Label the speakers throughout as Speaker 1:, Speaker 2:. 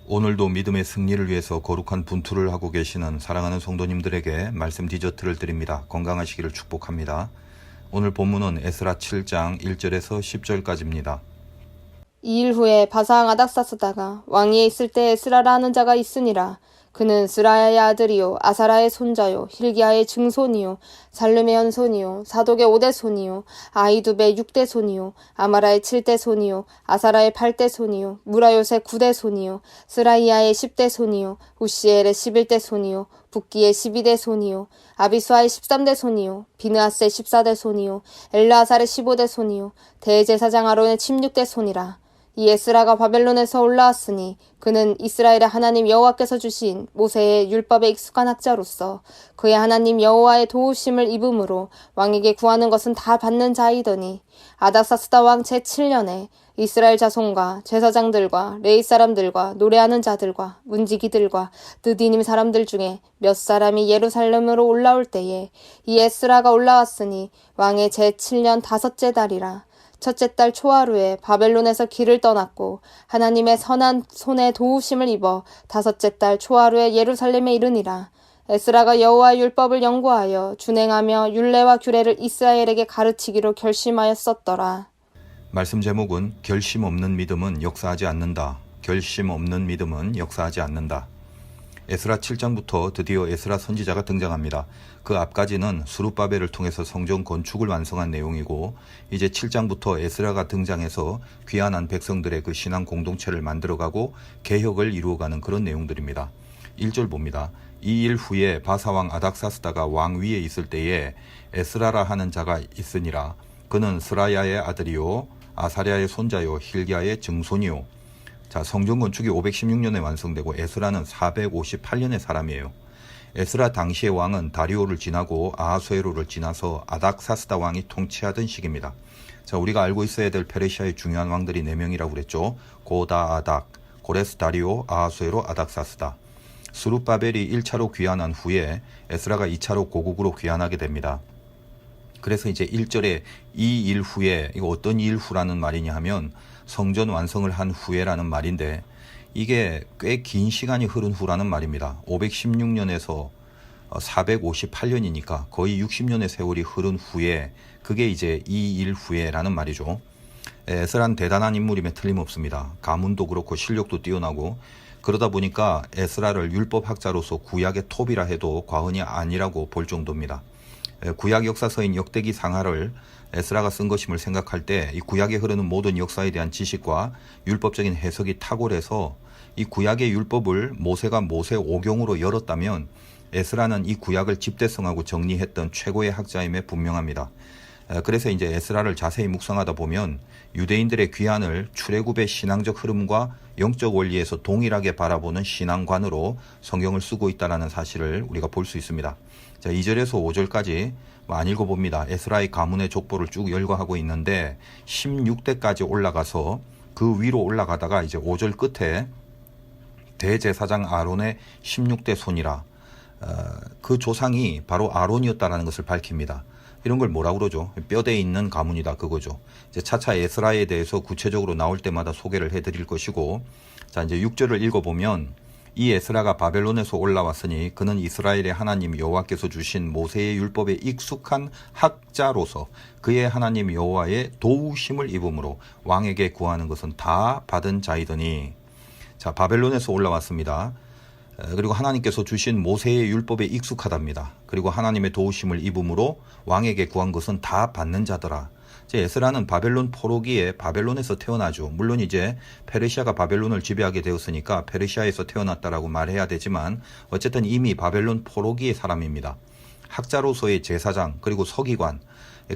Speaker 1: 오늘도 믿음의 승리를 위해서 거룩한 분투를 하고 계시는 사랑하는 성도님들에게 말씀 디저트를 드립니다. 건강하시기를 축복합니다. 오늘 본문은 에스라 7장 1절에서 10절까지입니다.
Speaker 2: 2일 후에 바사왕 아닥사스다가 왕위에 있을 때 에스라라 하는 자가 있으니라. 그는 스라야의 아들이요 아사라의 손자요 힐기야의 증손이요 살룸의 연손이요 사독의 5대 손이요 아이두베의 6대 손이요 아마라의 7대 손이요 아사라의 8대 손이요 무라요의 9대 손이요 스라이야의 10대 손이요 우시엘의 11대 손이요 붓기의 12대 손이요 아비수아의 13대 손이요 비느하스의 14대 손이요 엘르아살의 15대 손이요 대제사장 아론의 16대 손이라. 이 에스라가 바벨론에서 올라왔으니 그는 이스라엘의 하나님 여호와께서 주신 모세의 율법에 익숙한 학자로서 그의 하나님 여호와의 도우심을 입음으로 왕에게 구하는 것은 다 받는 자이더니 아닥사스다 왕 제7년에 이스라엘 자손과 제사장들과 레위 사람들과 노래하는 자들과 문지기들과 느디님 사람들 중에 몇 사람이 예루살렘으로 올라올 때에 이 에스라가 올라왔으니 왕의 제7년 5째 달이라. 첫째 달 초하루에 바벨론에서 길을 떠났고 하나님의 선한 손에 도우심을 입어 5째 달 초하루에 예루살렘에 이르니라. 에스라가 여호와의 율법을 연구하여 준행하며 율례와 규례를 이스라엘에게 가르치기로 결심하였었더라.
Speaker 1: 말씀 제목은 결심 없는 믿음은 역사하지 않는다. 결심 없는 믿음은 역사하지 않는다. 에스라 7장부터 드디어 에스라 선지자가 등장합니다. 그 앞까지는 스룹바벨을 통해서 성전 건축을 완성한 내용이고 이제 7장부터 에스라가 등장해서 귀환한 백성들의 그 신앙 공동체를 만들어가고 개혁을 이루어가는 그런 내용들입니다. 1절 봅니다. 이 일 후에 바사왕 아닥사스다가 왕위에 있을 때에 에스라라 하는 자가 있으니라. 그는 스라야의 아들이요 아사랴의 손자요 힐기야의 증손이요. 자, 성전 건축이 516년에 완성되고 에스라는 458년의 사람이에요. 에스라 당시의 왕은 다리오를 지나고 아하수에로를 지나서 아닥사스다 왕이 통치하던 시기입니다. 자, 우리가 알고 있어야 될 페르시아의 중요한 왕들이 4명이라고 그랬죠. 고다 아닥, 고레스 다리오, 아하수에로, 아닥사스다. 스룹바벨이 1차로 귀환한 후에 에스라가 2차로 고국으로 귀환하게 됩니다. 그래서 이제 1절에 이 일 후에, 이거 어떤 일 후라는 말이냐 하면 성전 완성을 한 후에라는 말인데 이게 꽤 긴 시간이 흐른 후라는 말입니다. 516년에서 458년이니까 거의 60년의 세월이 흐른 후에 그게 이제 이 일 후에라는 말이죠. 에스라는 대단한 인물임에 틀림없습니다. 가문도 그렇고 실력도 뛰어나고 그러다 보니까 에스라를 율법학자로서 구약의 톱이라 해도 과언이 아니라고 볼 정도입니다. 구약 역사서인 역대기 상하를 에스라가 쓴 것임을 생각할 때 이 구약에 흐르는 모든 역사에 대한 지식과 율법적인 해석이 탁월해서 이 구약의 율법을 모세가 모세 오경으로 열었다면 에스라는 이 구약을 집대성하고 정리했던 최고의 학자임에 분명합니다. 그래서 이제 에스라를 자세히 묵상하다 보면 유대인들의 귀환을 출애굽의 신앙적 흐름과 영적 원리에서 동일하게 바라보는 신앙관으로 성경을 쓰고 있다는 사실을 우리가 볼 수 있습니다. 자, 2절에서 5절까지 안 읽어봅니다. 에스라의 가문의 족보를 쭉 열거하고 있는데 16대까지 올라가서 그 위로 올라가다가 이제 5절 끝에 대제사장 아론의 16대 손이라 그 조상이 바로 아론이었다는 것을 밝힙니다. 이런 걸 뭐라고 그러죠? 뼈대에 있는 가문이다 그거죠. 이제 차차 에스라에 대해서 구체적으로 나올 때마다 소개를 해드릴 것이고, 자 이제 6절을 읽어보면 이 에스라가 바벨론에서 올라왔으니 그는 이스라엘의 하나님 여호와께서 주신 모세의 율법에 익숙한 학자로서 그의 하나님 여호와의 도우심을 입음으로 왕에게 구하는 것은 다 받은 자이더니. 자, 바벨론에서 올라왔습니다. 그리고 하나님께서 주신 모세의 율법에 익숙하답니다. 그리고 하나님의 도우심을 입음으로 왕에게 구한 것은 다 받는 자더라. 에스라는 바벨론 포로기에 바벨론에서 태어나죠. 물론 이제 페르시아가 바벨론을 지배하게 되었으니까 페르시아에서 태어났다라고 말해야 되지만 어쨌든 이미 바벨론 포로기의 사람입니다. 학자로서의 제사장 그리고 서기관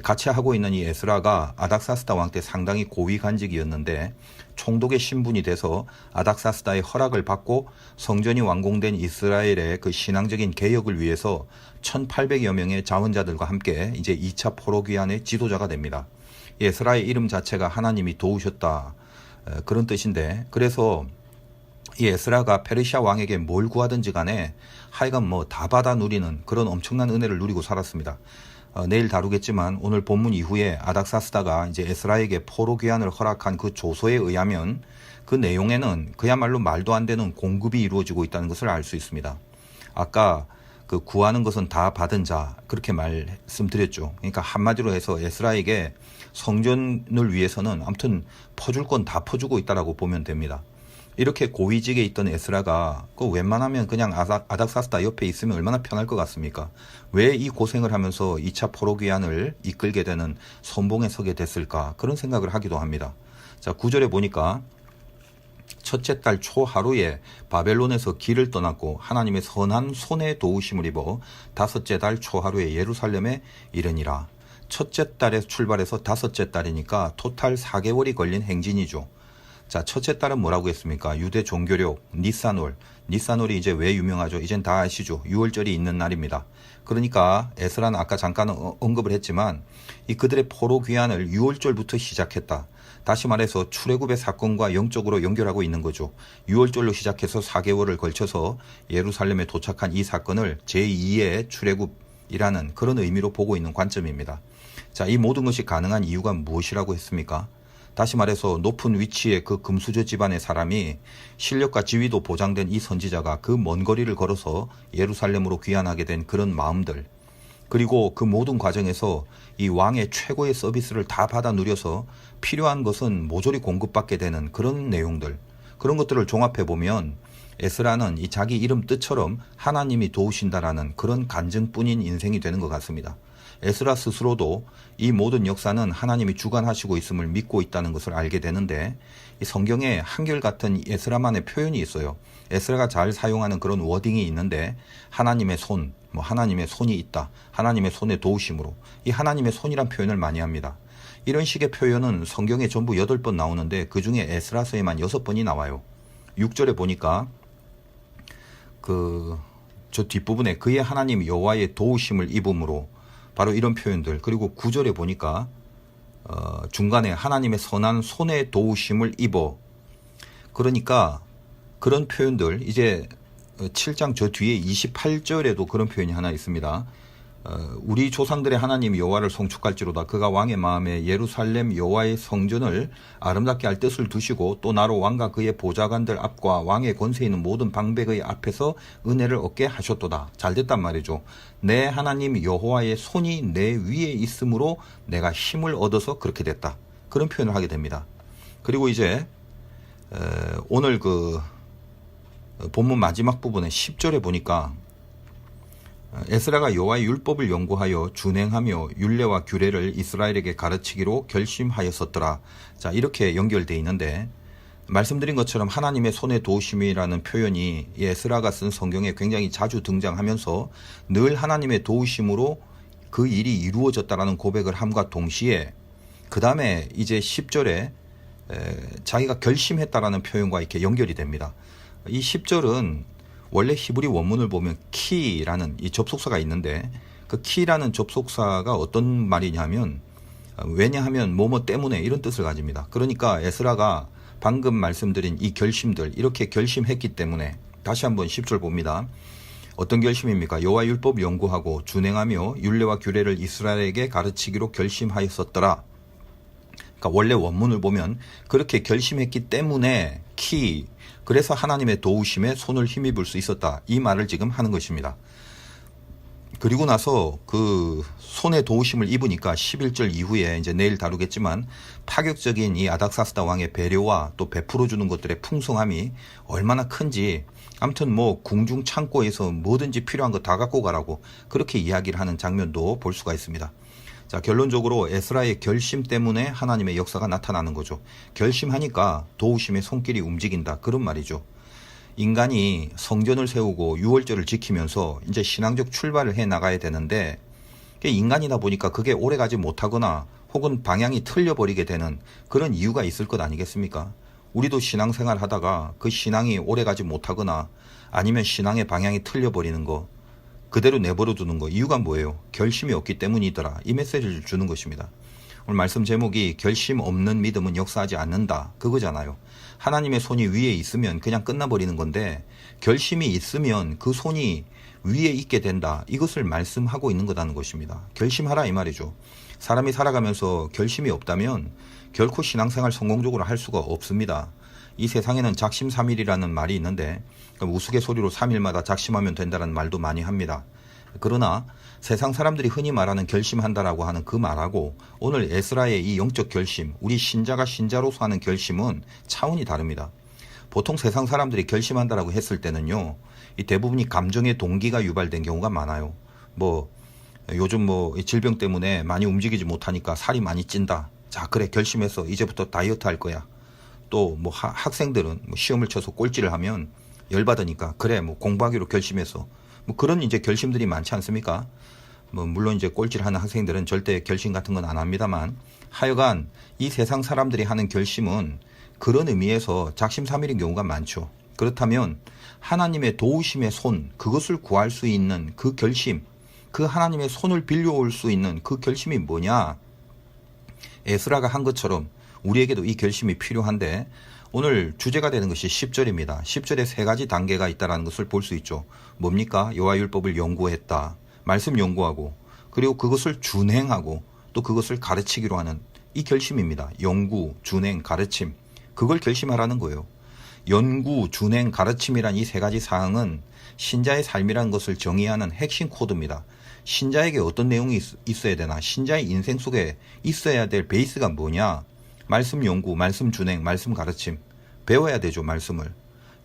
Speaker 1: 같이 하고 있는 이 에스라가 아닥사스다 왕 때 상당히 고위 관직이었는데 총독의 신분이 돼서 아닥사스다의 허락을 받고 성전이 완공된 이스라엘의 그 신앙적인 개혁을 위해서 1800여 명의 자원자들과 함께 이제 2차 포로귀환의 지도자가 됩니다. 에스라의 이름 자체가 하나님이 도우셨다 그런 뜻인데, 그래서 이 에스라가 페르시아 왕에게 뭘 구하든지 간에 하여간 뭐 다 받아 누리는 그런 엄청난 은혜를 누리고 살았습니다. 내일 다루겠지만 오늘 본문 이후에 아닥사스다가 이제 에스라에게 포로 귀환을 허락한 그 조서에 의하면 그 내용에는 그야말로 말도 안 되는 공급이 이루어지고 있다는 것을 알 수 있습니다. 아까 그 구하는 것은 다 받은 자 그렇게 말씀드렸죠. 그러니까 한마디로 해서 에스라에게 성전을 위해서는 아무튼 퍼줄 건 다 퍼주고 있다라고 보면 됩니다. 이렇게 고위직에 있던 에스라가 그 웬만하면 그냥 아닥사스다 옆에 있으면 얼마나 편할 것 같습니까? 왜 이 고생을 하면서 2차 포로귀환을 이끌게 되는 선봉에 서게 됐을까? 그런 생각을 하기도 합니다. 자, 9절에 보니까 첫째 달 초하루에 바벨론에서 길을 떠났고 하나님의 선한 손에 도우심을 입어 다섯째 달 초하루에 예루살렘에 이르니라. 첫째 달에 출발해서 다섯째 달이니까 토탈 4개월이 걸린 행진이죠. 자, 첫째 달은 뭐라고 했습니까? 유대 종교력 니산월. 니산월이 이제 왜 유명하죠? 이젠 다 아시죠? 6월절이 있는 날입니다. 그러니까 에스라는 아까 잠깐 언급을 했지만 이 그들의 포로 귀환을 6월절부터 시작했다. 다시 말해서 출애굽의 사건과 영적으로 연결하고 있는 거죠. 6월절로 시작해서 4개월을 걸쳐서 예루살렘에 도착한 이 사건을 제2의 출애굽이라는 그런 의미로 보고 있는 관점입니다. 자, 이 모든 것이 가능한 이유가 무엇이라고 했습니까? 다시 말해서 높은 위치의 그 금수저 집안의 사람이 실력과 지위도 보장된 이 선지자가 그 먼 거리를 걸어서 예루살렘으로 귀환하게 된 그런 마음들, 그리고 그 모든 과정에서 이 왕의 최고의 서비스를 다 받아 누려서 필요한 것은 모조리 공급받게 되는 그런 내용들, 그런 것들을 종합해 보면 에스라는 이 자기 이름 뜻처럼 하나님이 도우신다라는 그런 간증뿐인 인생이 되는 것 같습니다. 에스라 스스로도 이 모든 역사는 하나님이 주관하시고 있음을 믿고 있다는 것을 알게 되는데, 이 성경에 한결같은 에스라만의 표현이 있어요. 에스라가 잘 사용하는 그런 워딩이 있는데, 하나님의 손, 하나님의 손이 있다, 하나님의 손의 도우심으로, 이 하나님의 손이란 표현을 많이 합니다. 이런 식의 표현은 성경에 전부 8번 나오는데 그 중에 에스라서에만 6번이 나와요. 6절에 보니까 저 뒷부분에 그의 하나님 여호와의 도우심을 입음으로, 바로 이런 표현들. 그리고 9절에 보니까 중간에 하나님의 선한 손에 도우심을 입어. 그러니까 그런 표현들, 이제 7장 저 뒤에 28절에도 그런 표현이 하나 있습니다. 우리 조상들의 하나님 여호와를 송축할지로다. 그가 왕의 마음에 예루살렘 여호와의 성전을 아름답게 할 뜻을 두시고 또 나로 왕과 그의 보좌관들 앞과 왕의 권세 있는 모든 방백의 앞에서 은혜를 얻게 하셨도다. 잘 됐단 말이죠. 내 하나님 여호와의 손이 내 위에 있으므로 내가 힘을 얻어서 그렇게 됐다. 그런 표현을 하게 됩니다. 그리고 이제 오늘 그 본문 마지막 부분에 10절에 보니까 에스라가 여호와의 율법을 연구하여 준행하며 율례와 규례를 이스라엘에게 가르치기로 결심하였었더라. 자, 이렇게 연결되어 있는데, 말씀드린 것처럼 하나님의 손의 도우심이라는 표현이 에스라가 쓴 성경에 굉장히 자주 등장하면서 늘 하나님의 도우심으로 그 일이 이루어졌다라는 고백을 함과 동시에 그 다음에 이제 10절에 자기가 결심했다라는 표현과 이렇게 연결이 됩니다. 이 10절은 원래 히브리 원문을 보면 키라는 이 접속사가 있는데, 그 키라는 접속사가 어떤 말이냐면 왜냐하면 뭐뭐 때문에 이런 뜻을 가집니다. 그러니까 에스라가 방금 말씀드린 이 결심들, 이렇게 결심했기 때문에, 다시 한번 10절 봅니다. 어떤 결심입니까? 여호와 율법 연구하고 준행하며 율례와 규례를 이스라엘에게 가르치기로 결심하였었더라. 그러니까 원래 원문을 보면 그렇게 결심했기 때문에 키, 그래서 하나님의 도우심에 손을 힘입을 수 있었다. 이 말을 지금 하는 것입니다. 그리고 나서 그 손에 도우심을 입으니까 11절 이후에 이제 내일 다루겠지만 파격적인 이 아닥사스다 왕의 배려와 또 베풀어 주는 것들의 풍성함이 얼마나 큰지, 아무튼 뭐 궁중 창고에서 뭐든지 필요한 거 다 갖고 가라고 그렇게 이야기를 하는 장면도 볼 수가 있습니다. 자, 결론적으로 에스라의 결심 때문에 하나님의 역사가 나타나는 거죠. 결심하니까 도우심의 손길이 움직인다. 그런 말이죠. 인간이 성전을 세우고 유월절을 지키면서 이제 신앙적 출발을 해 나가야 되는데, 인간이다 보니까 그게 오래가지 못하거나 혹은 방향이 틀려버리게 되는 그런 이유가 있을 것 아니겠습니까? 우리도 신앙생활 하다가 그 신앙이 오래가지 못하거나 아니면 신앙의 방향이 틀려버리는 거, 그대로 내버려 두는 거, 이유가 뭐예요? 결심이 없기 때문이더라. 이 메시지를 주는 것입니다. 오늘 말씀 제목이 결심 없는 믿음은 역사하지 않는다. 그거잖아요. 하나님의 손이 위에 있으면 그냥 끝나버리는 건데, 결심이 있으면 그 손이 위에 있게 된다. 이것을 말씀하고 있는 거라는 것입니다. 결심하라 이 말이죠. 사람이 살아가면서 결심이 없다면 결코 신앙생활 성공적으로 할 수가 없습니다. 이 세상에는 작심삼일이라는 말이 있는데 우스갯소리로 3일마다 작심하면 된다는 말도 많이 합니다. 그러나 세상 사람들이 흔히 말하는 결심한다라고 하는 그 말하고 오늘 에스라의 이 영적 결심, 우리 신자가 신자로서 하는 결심은 차원이 다릅니다. 보통 세상 사람들이 결심한다라고 했을 때는요, 이 대부분이 감정의 동기가 유발된 경우가 많아요. 요즘 질병 때문에 많이 움직이지 못하니까 살이 많이 찐다. 자, 그래, 결심해서 이제부터 다이어트 할 거야. 또 학생들은 시험을 쳐서 꼴찌를 하면 열받으니까 그래, 공부하기로 결심해서 그런 이제 결심들이 많지 않습니까? 물론 이제 꼴찌를 하는 학생들은 절대 결심 같은 건 안 합니다만, 하여간 이 세상 사람들이 하는 결심은 그런 의미에서 작심삼일인 경우가 많죠. 그렇다면 하나님의 도우심의 손, 그것을 구할 수 있는 그 결심, 그 하나님의 손을 빌려올 수 있는 그 결심이 뭐냐? 에스라가 한 것처럼 우리에게도 이 결심이 필요한데, 오늘 주제가 되는 것이 10절입니다. 10절에 세 가지 단계가 있다는 것을 볼 수 있죠. 뭡니까? 여호와율법을 연구했다. 말씀 연구하고, 그리고 그것을 준행하고, 또 그것을 가르치기로 하는 이 결심입니다. 연구, 준행, 가르침. 그걸 결심하라는 거예요. 연구, 준행, 가르침이란 이 세 가지 사항은 신자의 삶이라는 것을 정의하는 핵심 코드입니다. 신자에게 어떤 내용이 있어야 되나? 신자의 인생 속에 있어야 될 베이스가 뭐냐? 말씀 연구, 말씀 준행, 말씀 가르침. 배워야 되죠, 말씀을.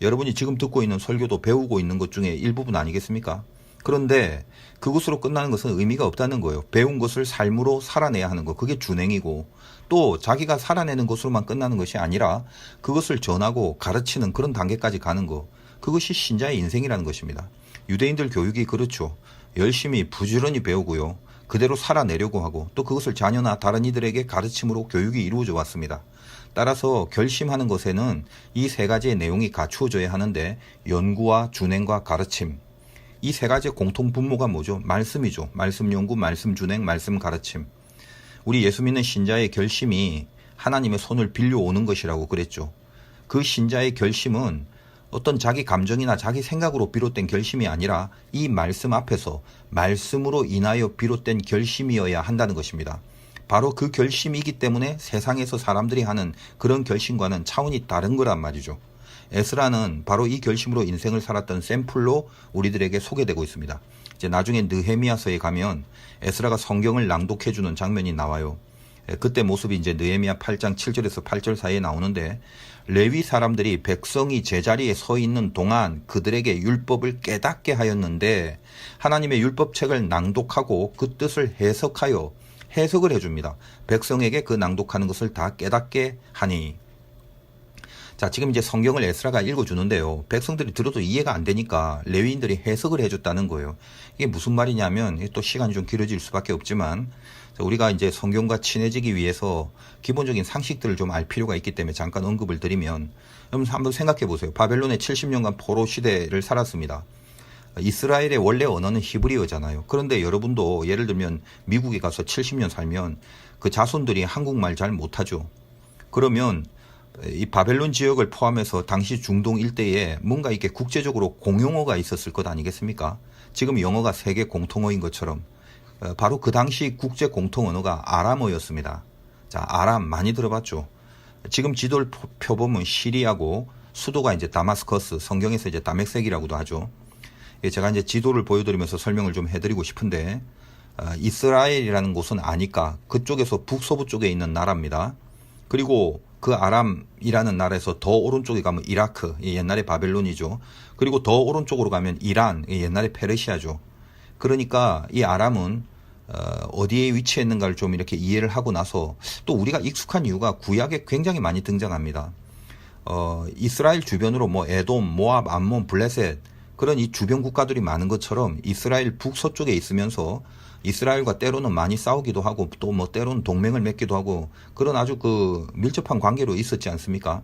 Speaker 1: 여러분이 지금 듣고 있는 설교도 배우고 있는 것 중에 일부분 아니겠습니까? 그런데 그것으로 끝나는 것은 의미가 없다는 거예요. 배운 것을 삶으로 살아내야 하는 것, 그게 준행이고, 또 자기가 살아내는 것으로만 끝나는 것이 아니라 그것을 전하고 가르치는 그런 단계까지 가는 것, 그것이 신자의 인생이라는 것입니다. 유대인들 교육이 그렇죠. 열심히 부지런히 배우고요, 그대로 살아내려고 하고, 또 그것을 자녀나 다른 이들에게 가르침으로 교육이 이루어져 왔습니다. 따라서 결심하는 것에는 이 세 가지의 내용이 갖추어져야 하는데, 연구와 준행과 가르침, 이 세 가지의 공통 분모가 뭐죠? 말씀이죠. 말씀 연구, 말씀 준행, 말씀 가르침. 우리 예수 믿는 신자의 결심이 하나님의 손을 빌려오는 것이라고 그랬죠. 그 신자의 결심은 어떤 자기 감정이나 자기 생각으로 비롯된 결심이 아니라 이 말씀 앞에서 말씀으로 인하여 비롯된 결심이어야 한다는 것입니다. 바로 그 결심이기 때문에 세상에서 사람들이 하는 그런 결심과는 차원이 다른 거란 말이죠. 에스라는 바로 이 결심으로 인생을 살았던 샘플로 우리들에게 소개되고 있습니다. 이제 나중에 느헤미야서에 가면 에스라가 성경을 낭독해주는 장면이 나와요. 그때 모습이 이제 느헤미야 8장 7절에서 8절 사이에 나오는데, 레위 사람들이 백성이 제자리에 서 있는 동안 그들에게 율법을 깨닫게 하였는데, 하나님의 율법책을 낭독하고 그 뜻을 해석하여 해석을 해줍니다. 백성에게 그 낭독하는 것을 다 깨닫게 하니. 자, 지금 이제 성경을 에스라가 읽어주는데요, 백성들이 들어도 이해가 안 되니까 레위인들이 해석을 해줬다는 거예요. 이게 무슨 말이냐면, 또 시간이 좀 길어질 수밖에 없지만, 우리가 이제 성경과 친해지기 위해서 기본적인 상식들을 좀 알 필요가 있기 때문에 잠깐 언급을 드리면, 여러분 한번 생각해 보세요. 바벨론의 70년간 포로 시대를 살았습니다. 이스라엘의 원래 언어는 히브리어잖아요. 그런데 여러분도 예를 들면 미국에 가서 70년 살면 그 자손들이 한국말 잘 못하죠. 그러면 이 바벨론 지역을 포함해서 당시 중동 일대에 뭔가 이렇게 국제적으로 공용어가 있었을 것 아니겠습니까? 지금 영어가 세계 공통어인 것처럼 바로 그 당시 국제 공통 언어가 아람어였습니다. 자, 아람 많이 들어봤죠? 지금 지도를 펴보면 시리아고, 수도가 이제 다마스커스, 성경에서 이제 다메섹이라고도 하죠. 제가 이제 지도를 보여드리면서 설명을 좀 해드리고 싶은데, 이스라엘이라는 곳은 아니까 그쪽에서 북서부 쪽에 있는 나라입니다. 그리고 그 아람이라는 나라에서 더 오른쪽에 가면 이라크, 옛날에 바벨론이죠. 그리고 더 오른쪽으로 가면 이란, 옛날에 페르시아죠. 그러니까 이 아람은 어디에 위치했는가를 좀 이렇게 이해를 하고 나서, 또 우리가 익숙한 이유가 구약에 굉장히 많이 등장합니다. 이스라엘 주변으로 에돔, 모압, 암몬, 블레셋, 그런 이 주변 국가들이 많은 것처럼 이스라엘 북서쪽에 있으면서 이스라엘과 때로는 많이 싸우기도 하고, 또 때로는 동맹을 맺기도 하고, 그런 아주 밀접한 관계로 있었지 않습니까?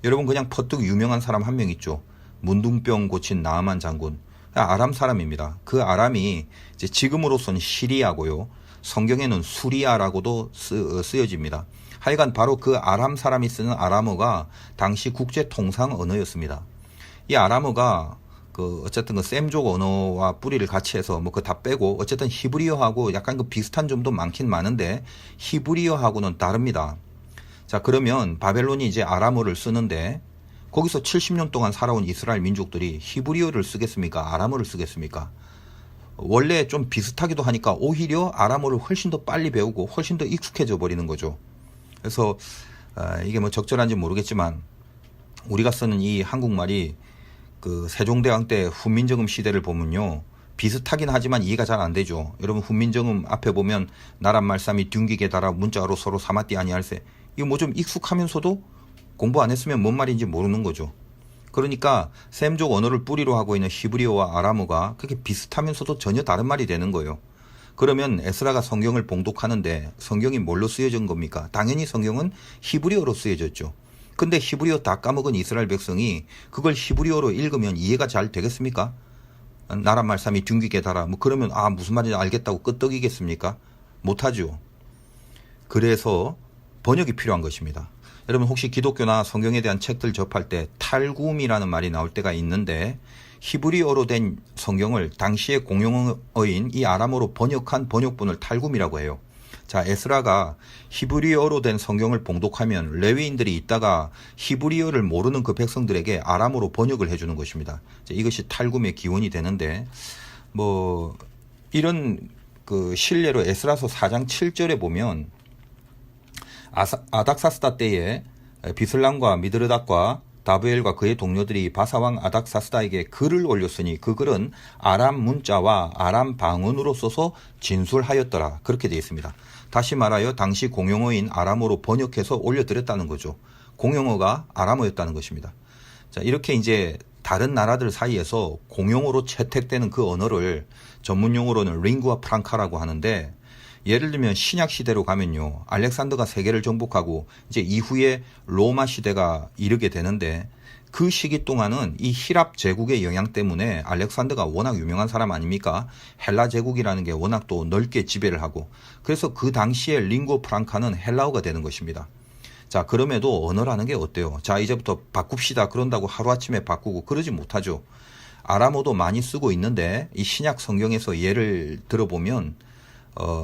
Speaker 1: 여러분 그냥 퍼뜩 유명한 사람 한 명 있죠. 문둥병 고친 나아만 장군. 아람 사람입니다. 그 아람이 이제 지금으로서는 시리아고요. 성경에는 수리아라고도 쓰여집니다. 하여간 바로 그 아람 사람이 쓰는 아람어가 당시 국제 통상 언어였습니다. 이 아람어가 어쨌든 셈족 언어와 뿌리를 같이 해서 그거 다 빼고, 어쨌든 히브리어하고 약간 비슷한 점도 많긴 많은데 히브리어하고는 다릅니다. 자, 그러면 바벨론이 이제 아람어를 쓰는데, 거기서 70년 동안 살아온 이스라엘 민족들이 히브리어를 쓰겠습니까? 아람어를 쓰겠습니까? 원래 좀 비슷하기도 하니까 오히려 아람어를 훨씬 더 빨리 배우고 훨씬 더 익숙해져 버리는 거죠. 그래서 이게 뭐 적절한지 모르겠지만 우리가 쓰는 이 한국말이 그 세종대왕 때 훈민정음 시대를 보면요, 비슷하긴 하지만 이해가 잘 안 되죠. 여러분 훈민정음 앞에 보면 나란 말씀이 둔기게 달아 문자로 서로 사마띠 아니할세, 이거 뭐 좀 익숙하면서도 공부 안 했으면 뭔 말인지 모르는 거죠. 그러니까 셈족 언어를 뿌리로 하고 있는 히브리어와 아람어가 그렇게 비슷하면서도 전혀 다른 말이 되는 거예요. 그러면 에스라가 성경을 봉독하는데 성경이 뭘로 쓰여진 겁니까? 당연히 성경은 히브리어로 쓰여졌죠. 근데 히브리어 다 까먹은 이스라엘 백성이 그걸 히브리어로 읽으면 이해가 잘 되겠습니까? 나란 말씀이 둔기게 달아, 뭐 그러면 무슨 말인지 알겠다고 끄떡이겠습니까? 못하죠. 그래서 번역이 필요한 것입니다. 여러분 혹시 기독교나 성경에 대한 책들 접할 때 탈굼이라는 말이 나올 때가 있는데, 히브리어로 된 성경을 당시의 공용어인 이 아람어로 번역한 번역본을 탈굼이라고 해요. 자, 에스라가 히브리어로 된 성경을 봉독하면 레위인들이 있다가 히브리어를 모르는 그 백성들에게 아람어로 번역을 해주는 것입니다. 자, 이것이 탈굼의 기원이 되는데, 뭐 이런 그 실례로 에스라서 4장 7절에 보면 아닥사스다 때에 비슬람과 미드르닷과 다브엘과 그의 동료들이 바사왕 아닥사스다에게 글을 올렸으니 그 글은 아람 문자와 아람 방언으로 써서 진술하였더라. 그렇게 되어 있습니다. 다시 말하여 당시 공용어인 아람어로 번역해서 올려드렸다는 거죠. 공용어가 아람어였다는 것입니다. 자, 이렇게 이제 다른 나라들 사이에서 공용어로 채택되는 그 언어를 전문용어로는 링구아 프랑카라고 하는데, 예를 들면 신약 시대로 가면요, 알렉산더가 세계를 정복하고 이제 이후에 로마 시대가 이르게 되는데, 그 시기 동안은 이 히랍 제국의 영향 때문에 알렉산더가 워낙 유명한 사람 아닙니까? 헬라 제국이라는 게 워낙 또 넓게 지배를 하고, 그래서 그 당시에 링고 프랑카는 헬라어가 되는 것입니다. 자, 그럼에도 언어라는 게 어때요? 자, 이제부터 바꿉시다 그런다고 하루아침에 바꾸고 그러지 못하죠. 아람어도 많이 쓰고 있는데, 이 신약 성경에서 예를 들어보면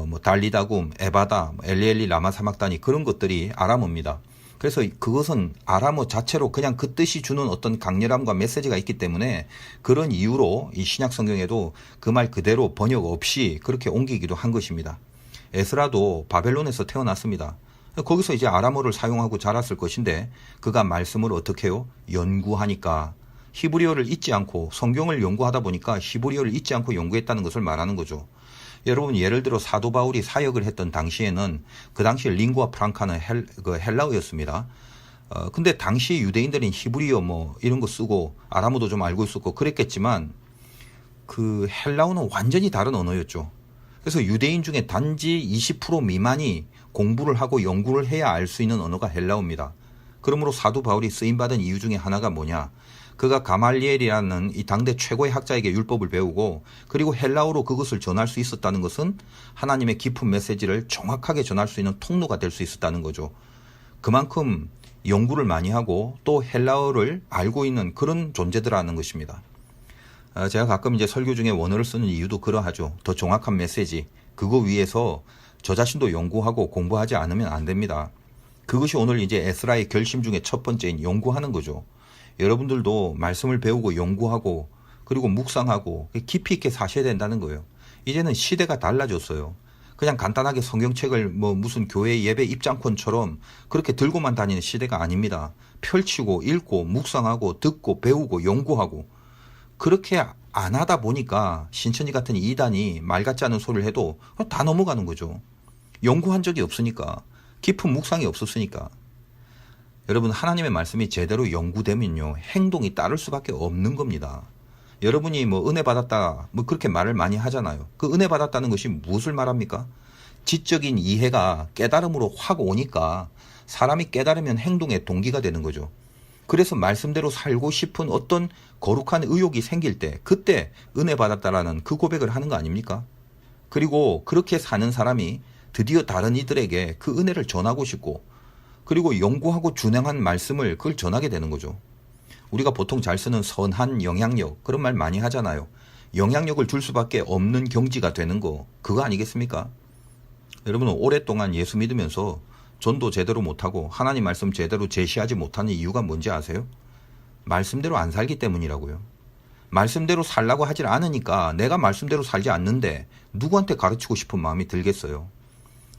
Speaker 1: 뭐 달리다굼, 에바다, 엘리엘리 라마사막다니, 그런 것들이 아람어입니다. 그래서 그것은 아람어 자체로 그냥 그 뜻이 주는 어떤 강렬함과 메시지가 있기 때문에 그런 이유로 이 신약 성경에도 그 말 그대로 번역 없이 그렇게 옮기기도 한 것입니다. 에스라도 바벨론에서 태어났습니다. 거기서 이제 아람어를 사용하고 자랐을 것인데, 그가 말씀을 어떻게 해요? 연구하니까 히브리어를 잊지 않고, 성경을 연구하다 보니까 히브리어를 잊지 않고 연구했다는 것을 말하는 거죠. 여러분 예를 들어 사도 바울이 사역을 했던 당시에는 그 당시 링구아 프랑카는 헬라어였습니다. 근데 당시 유대인들은 히브리어 뭐 이런 거 쓰고 아람어도 좀 알고 있었고 그랬겠지만, 그 헬라어는 완전히 다른 언어였죠. 그래서 유대인 중에 단지 20% 미만이 공부를 하고 연구를 해야 알 수 있는 언어가 헬라어입니다. 그러므로 사도 바울이 쓰임받은 이유 중에 하나가 뭐냐? 그가 가말리엘이라는 이 당대 최고의 학자에게 율법을 배우고, 그리고 헬라어로 그것을 전할 수 있었다는 것은 하나님의 깊은 메시지를 정확하게 전할 수 있는 통로가 될 수 있었다는 거죠. 그만큼 연구를 많이 하고 또 헬라어를 알고 있는 그런 존재들이라는 것입니다. 제가 가끔 이제 설교 중에 원어를 쓰는 이유도 그러하죠. 더 정확한 메시지, 그거 위해서 저 자신도 연구하고 공부하지 않으면 안 됩니다. 그것이 오늘 이제 에스라의 결심 중에 첫 번째인 연구하는 거죠. 여러분들도 말씀을 배우고 연구하고 그리고 묵상하고 깊이 있게 사셔야 된다는 거예요. 이제는 시대가 달라졌어요. 그냥 간단하게 성경책을 뭐 무슨 교회 예배 입장권처럼 그렇게 들고만 다니는 시대가 아닙니다. 펼치고 읽고 묵상하고 듣고 배우고 연구하고, 그렇게 안 하다 보니까 신천지 같은 이단이 말 같지 않은 소리를 해도 다 넘어가는 거죠. 연구한 적이 없으니까, 깊은 묵상이 없었으니까. 여러분 하나님의 말씀이 제대로 연구되면요, 행동이 따를 수밖에 없는 겁니다. 여러분이 뭐 은혜 받았다 뭐 그렇게 말을 많이 하잖아요. 그 은혜 받았다는 것이 무엇을 말합니까? 지적인 이해가 깨달음으로 확 오니까 사람이 깨달으면 행동의 동기가 되는 거죠. 그래서 말씀대로 살고 싶은 어떤 거룩한 의욕이 생길 때, 그때 은혜 받았다라는 그 고백을 하는 거 아닙니까? 그리고 그렇게 사는 사람이 드디어 다른 이들에게 그 은혜를 전하고 싶고, 그리고 연구하고 준행한 말씀을 그걸 전하게 되는 거죠. 우리가 보통 잘 쓰는 선한 영향력, 그런 말 많이 하잖아요. 영향력을 줄 수밖에 없는 경지가 되는 거, 그거 아니겠습니까? 여러분은 오랫동안 예수 믿으면서 전도 제대로 못하고 하나님 말씀 제대로 제시하지 못하는 이유가 뭔지 아세요? 말씀대로 안 살기 때문이라고요. 말씀대로 살라고 하질 않으니까 내가 말씀대로 살지 않는데 누구한테 가르치고 싶은 마음이 들겠어요.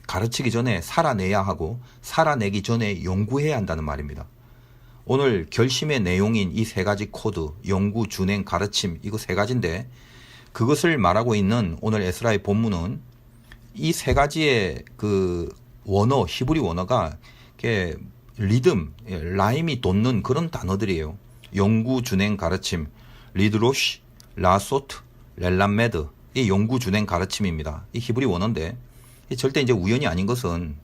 Speaker 1: 가르치기 전에 살아내야 하고 살아내기 전에 연구해야 한다는 말입니다. 오늘 결심의 내용인 이 세 가지 코드, 연구, 준행, 가르침, 이거 세 가지인데 그것을 말하고 있는 오늘 에스라의 본문은 이 세 가지의 그 원어, 히브리 원어가 이렇게 리듬, 라임이 돋는 그런 단어들이에요. 연구, 준행, 가르침, 리드로시, 라소트, 렐람메드, 이 연구, 준행, 가르침입니다. 이 히브리 원어인데 절대 이제 우연이 아닌 것은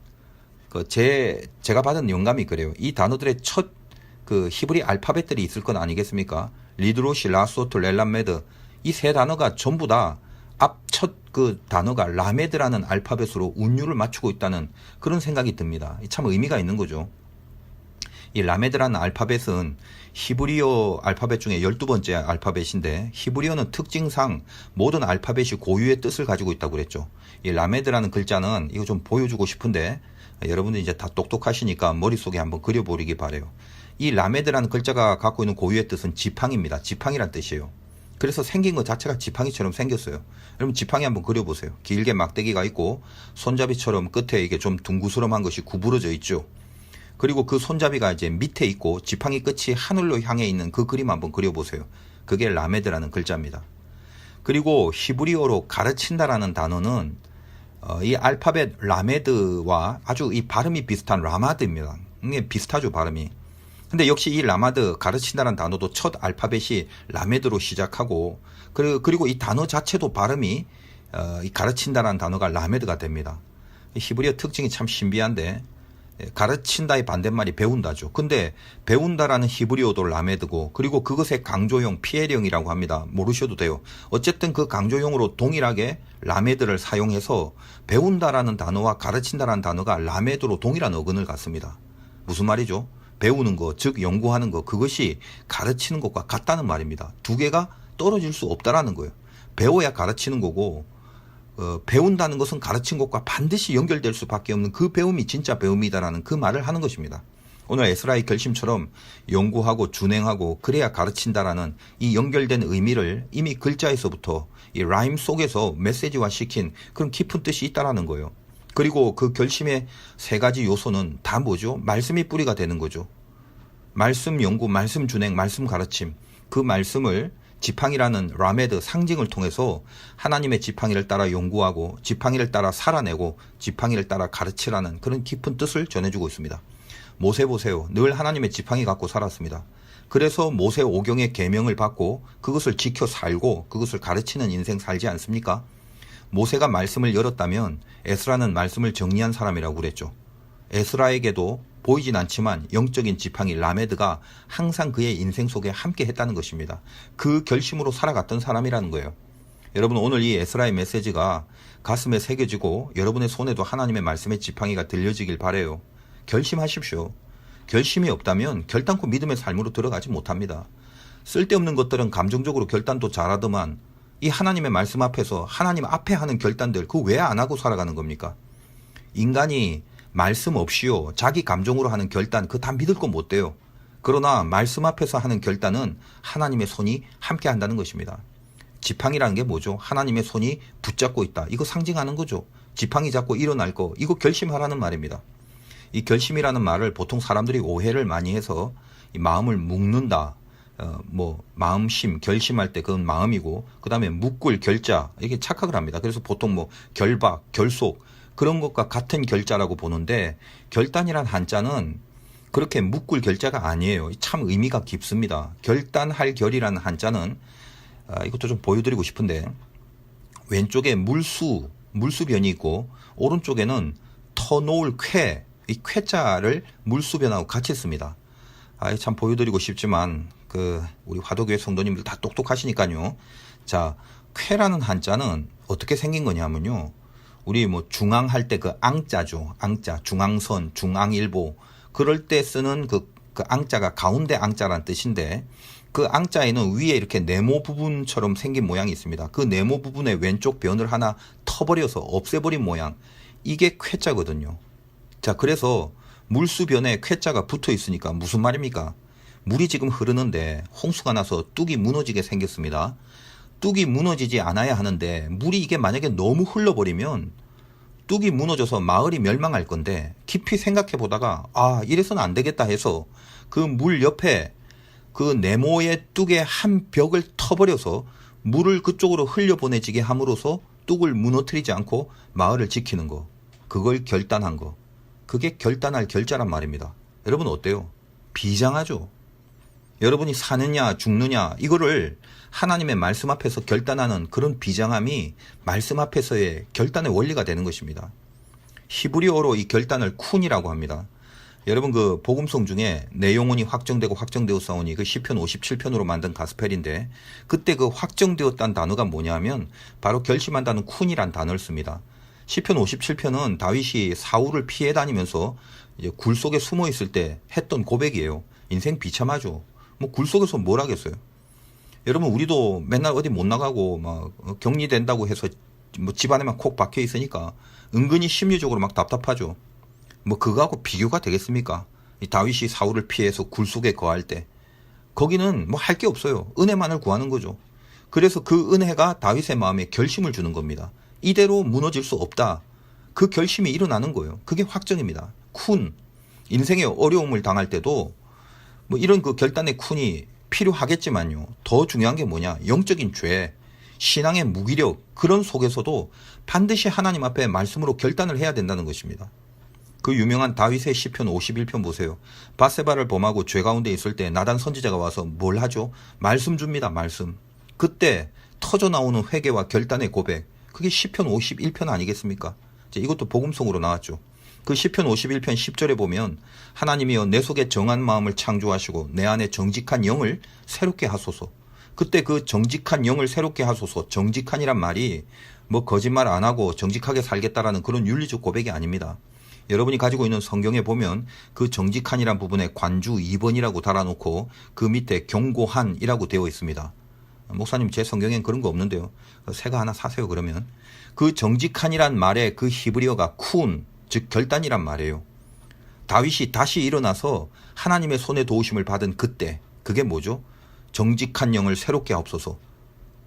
Speaker 1: 제가 받은 영감이 그래요. 이 단어들의 첫 그 히브리 알파벳들이 있을 건 아니겠습니까? 리드로시, 라소트, 렐람메드, 이 세 단어가 전부 다 앞 첫 그 단어가 라메드라는 알파벳으로 운율을 맞추고 있다는 그런 생각이 듭니다. 참 의미가 있는 거죠. 이 라메드라는 알파벳은 히브리어 알파벳 중에 12번째 알파벳인데 히브리어는 특징상 모든 알파벳이 고유의 뜻을 가지고 있다고 그랬죠. 이 라메드라는 글자는 이거 좀 보여주고 싶은데 여러분들 이제 다 똑똑하시니까 머릿속에 한번 그려보리기 바래요. 이 라메드라는 글자가 갖고 있는 고유의 뜻은 지팡이입니다. 지팡이란 뜻이에요. 그래서 생긴 것 자체가 지팡이처럼 생겼어요. 여러분 지팡이 한번 그려보세요. 길게 막대기가 있고 손잡이처럼 끝에 이게 좀 둥구스름한 것이 구부러져 있죠. 그리고 그 손잡이가 이제 밑에 있고 지팡이 끝이 하늘로 향해 있는 그 그림 한번 그려보세요. 그게 라메드라는 글자입니다. 그리고 히브리어로 가르친다라는 단어는 이 알파벳 라메드와 아주 이 발음이 비슷한 라마드입니다. 이게 비슷하죠, 발음이. 근데 역시 이 라마드, 가르친다라는 단어도 첫 알파벳이 라메드로 시작하고 그리고 이 단어 자체도 발음이 이 가르친다라는 단어가 라메드가 됩니다. 히브리어 특징이 참 신비한데 가르친다의 반대말이 배운다죠. 근데 배운다라는 히브리어도 라메드고 그리고 그것의 강조형 피해령이라고 합니다. 모르셔도 돼요. 어쨌든 그 강조형으로 동일하게 라메드를 사용해서 배운다라는 단어와 가르친다라는 단어가 라메드로 동일한 어근을 갖습니다. 무슨 말이죠? 배우는 거, 즉 연구하는 거, 그것이 가르치는 것과 같다는 말입니다. 두 개가 떨어질 수 없다라는 거예요. 배워야 가르치는 거고 배운다는 것은 가르친 것과 반드시 연결될 수밖에 없는 그 배움이 진짜 배움이다라는 그 말을 하는 것입니다. 오늘 에스라의 결심처럼 연구하고 준행하고 그래야 가르친다라는 이 연결된 의미를 이미 글자에서부터 이 라임 속에서 메시지화 시킨 그런 깊은 뜻이 있다라는 거예요. 그리고 그 결심의 세 가지 요소는 다 뭐죠? 말씀이 뿌리가 되는 거죠. 말씀 연구, 말씀 준행, 말씀 가르침. 그 말씀을 지팡이라는 라메드 상징을 통해서 하나님의 지팡이를 따라 연구하고 지팡이를 따라 살아내고 지팡이를 따라 가르치라는 그런 깊은 뜻을 전해주고 있습니다. 모세 보세요. 늘 하나님의 지팡이 갖고 살았습니다. 그래서 모세 오경의 계명을 받고 그것을 지켜 살고 그것을 가르치는 인생 살지 않습니까? 모세가 말씀을 열었다면 에스라는 말씀을 정리한 사람이라고 그랬죠. 에스라에게도 보이진 않지만 영적인 지팡이 라메드가 항상 그의 인생 속에 함께 했다는 것입니다. 그 결심으로 살아갔던 사람이라는 거예요. 여러분 오늘 이 에스라의 메시지가 가슴에 새겨지고 여러분의 손에도 하나님의 말씀의 지팡이가 들려지길 바라요. 결심하십시오. 결심이 없다면 결단코 믿음의 삶으로 들어가지 못합니다. 쓸데없는 것들은 감정적으로 결단도 잘하더만 이 하나님의 말씀 앞에서 하나님 앞에 하는 결단들 그거 왜 안 하고 살아가는 겁니까? 인간이 말씀 없이요 자기 감정으로 하는 결단 그거 다 믿을 거 못 돼요. 그러나 말씀 앞에서 하는 결단은 하나님의 손이 함께 한다는 것입니다. 지팡이라는 게 뭐죠? 하나님의 손이 붙잡고 있다. 이거 상징하는 거죠. 지팡이 잡고 일어날 거 이거 결심하라는 말입니다. 이 결심이라는 말을 보통 사람들이 오해를 많이 해서 이 마음을 묶는다. 마음심, 결심할 때 그건 마음이고, 그 다음에 묶을 결자, 이게 착각을 합니다. 그래서 보통 결박, 결속, 그런 것과 같은 결자라고 보는데, 결단이란 한자는 그렇게 묶을 결자가 아니에요. 참 의미가 깊습니다. 결단할 결이라는 한자는, 이것도 좀 보여드리고 싶은데, 왼쪽에 물수변이 있고, 오른쪽에는 터놓을 쾌, 이 쾌자를 물수변하고 같이 씁니다. 참 보여드리고 싶지만, 우리 화도교회 성도님들 다 똑똑하시니까요. 자, 쾌라는 한자는 어떻게 생긴 거냐면요. 우리 중앙할 때 그 앙자죠. 앙자, 중앙선, 중앙일보. 그럴 때 쓰는 그 앙자가 가운데 앙자란 뜻인데 그 앙자에는 위에 이렇게 네모 부분처럼 생긴 모양이 있습니다. 그 네모 부분의 왼쪽 변을 하나 터버려서 없애버린 모양. 이게 쾌자거든요. 자, 그래서 물수변에 쾌자가 붙어 있으니까 무슨 말입니까? 물이 지금 흐르는데 홍수가 나서 뚝이 무너지게 생겼습니다. 뚝이 무너지지 않아야 하는데 물이 이게 만약에 너무 흘러버리면 뚝이 무너져서 마을이 멸망할 건데 깊이 생각해 보다가 이래서는 안 되겠다 해서 그 물 옆에 그 네모의 뚝의 한 벽을 터버려서 물을 그쪽으로 흘려보내지게 함으로써 뚝을 무너뜨리지 않고 마을을 지키는 거. 그걸 결단한 거. 그게 결단할 결자란 말입니다. 여러분 어때요? 비장하죠? 여러분이 사느냐 죽느냐 이거를 하나님의 말씀 앞에서 결단하는 그런 비장함이 말씀 앞에서의 결단의 원리가 되는 것입니다. 히브리어로 이 결단을 쿤이라고 합니다. 여러분 그 복음성 중에 내 영혼이 확정되고 확정되었사오니 그 시편 57편으로 만든 가스펠인데 그때 그 확정되었다는 단어가 뭐냐면 바로 결심한다는 쿤이란 단어를 씁니다. 시편 57편은 다윗이 사울을 피해 다니면서 이제 굴 속에 숨어 있을 때 했던 고백이에요. 인생 비참하죠. 뭐 굴 속에서 뭘 하겠어요. 여러분 우리도 맨날 어디 못 나가고 막 격리된다고 해서 뭐 집안에만 콕 박혀 있으니까 은근히 심리적으로 막 답답하죠. 뭐 그거하고 비교가 되겠습니까? 이 다윗이 사울을 피해서 굴 속에 거할 때 거기는 뭐 할 게 없어요. 은혜만을 구하는 거죠. 그래서 그 은혜가 다윗의 마음에 결심을 주는 겁니다. 이대로 무너질 수 없다. 그 결심이 일어나는 거예요. 그게 확정입니다. 쿤. 인생의 어려움을 당할 때도 뭐 이런 그 결단의 쿤이 필요하겠지만요. 더 중요한 게 뭐냐? 영적인 죄, 신앙의 무기력 그런 속에서도 반드시 하나님 앞에 말씀으로 결단을 해야 된다는 것입니다. 그 유명한 다윗의 시편 51편 보세요. 밧세바를 범하고 죄 가운데 있을 때 나단 선지자가 와서 뭘 하죠? 말씀 줍니다. 말씀. 그때 터져 나오는 회개와 결단의 고백. 그게 시편 51편 아니겠습니까? 이것도 복음성으로 나왔죠. 그 시편 51편 10절에 보면 하나님이여 내 속에 정한 마음을 창조하시고 내 안에 정직한 영을 새롭게 하소서. 그때 그 정직한 영을 새롭게 하소서. 정직한이란 말이 뭐 거짓말 안 하고 정직하게 살겠다라는 그런 윤리적 고백이 아닙니다. 여러분이 가지고 있는 성경에 보면 그 정직한이란 부분에 관주 2번이라고 달아놓고 그 밑에 경고한이라고 되어 있습니다. 목사님 제 성경엔 그런 거 없는데요. 새거 하나 사세요 그러면. 그 정직한이란 말의 그 히브리어가 쿤, 즉 결단이란 말이에요. 다윗이 다시 일어나서 하나님의 손에 도우심을 받은 그때 그게 뭐죠? 정직한 영을 새롭게 하옵소서.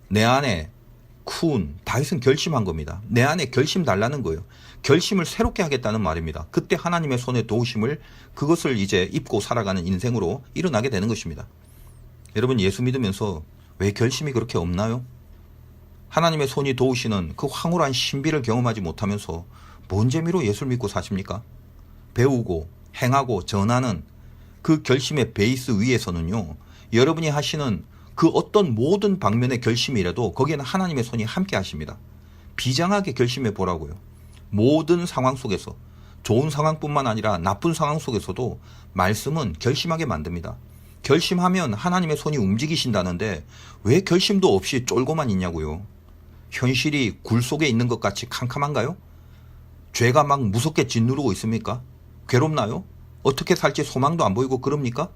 Speaker 1: 내 안에 쿤, 다윗은 결심한 겁니다. 내 안에 결심 달라는 거예요. 결심을 새롭게 하겠다는 말입니다. 그때 하나님의 손에 도우심을 그것을 이제 입고 살아가는 인생으로 일어나게 되는 것입니다. 여러분 예수 믿으면서 왜 결심이 그렇게 없나요? 하나님의 손이 도우시는 그 황홀한 신비를 경험하지 못하면서 뭔 재미로 예수를 믿고 사십니까? 배우고 행하고 전하는 그 결심의 베이스 위에서는요. 여러분이 하시는 그 어떤 모든 방면의 결심이라도 거기에는 하나님의 손이 함께 하십니다. 비장하게 결심해 보라고요. 모든 상황 속에서 좋은 상황뿐만 아니라 나쁜 상황 속에서도 말씀은 결심하게 만듭니다. 결심하면 하나님의 손이 움직이신다는데 왜 결심도 없이 쫄고만 있냐고요. 현실이 굴 속에 있는 것 같이 캄캄한가요? 죄가 막 무섭게 짓누르고 있습니까? 괴롭나요? 어떻게 살지 소망도 안 보이고 그럽니까?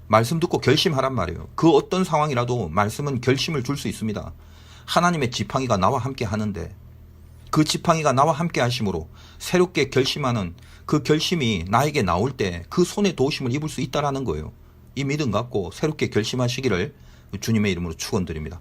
Speaker 1: 말씀 듣고 결심하란 말이에요. 그 어떤 상황이라도 말씀은 결심을 줄 수 있습니다. 하나님의 지팡이가 나와 함께 하는데 그 지팡이가 나와 함께 하심으로 새롭게 결심하는 그 결심이 나에게 나올 때 그 손에 도우심을 입을 수 있다라는 거예요. 이 믿음 갖고 새롭게 결심하시기를 주님의 이름으로 축원드립니다.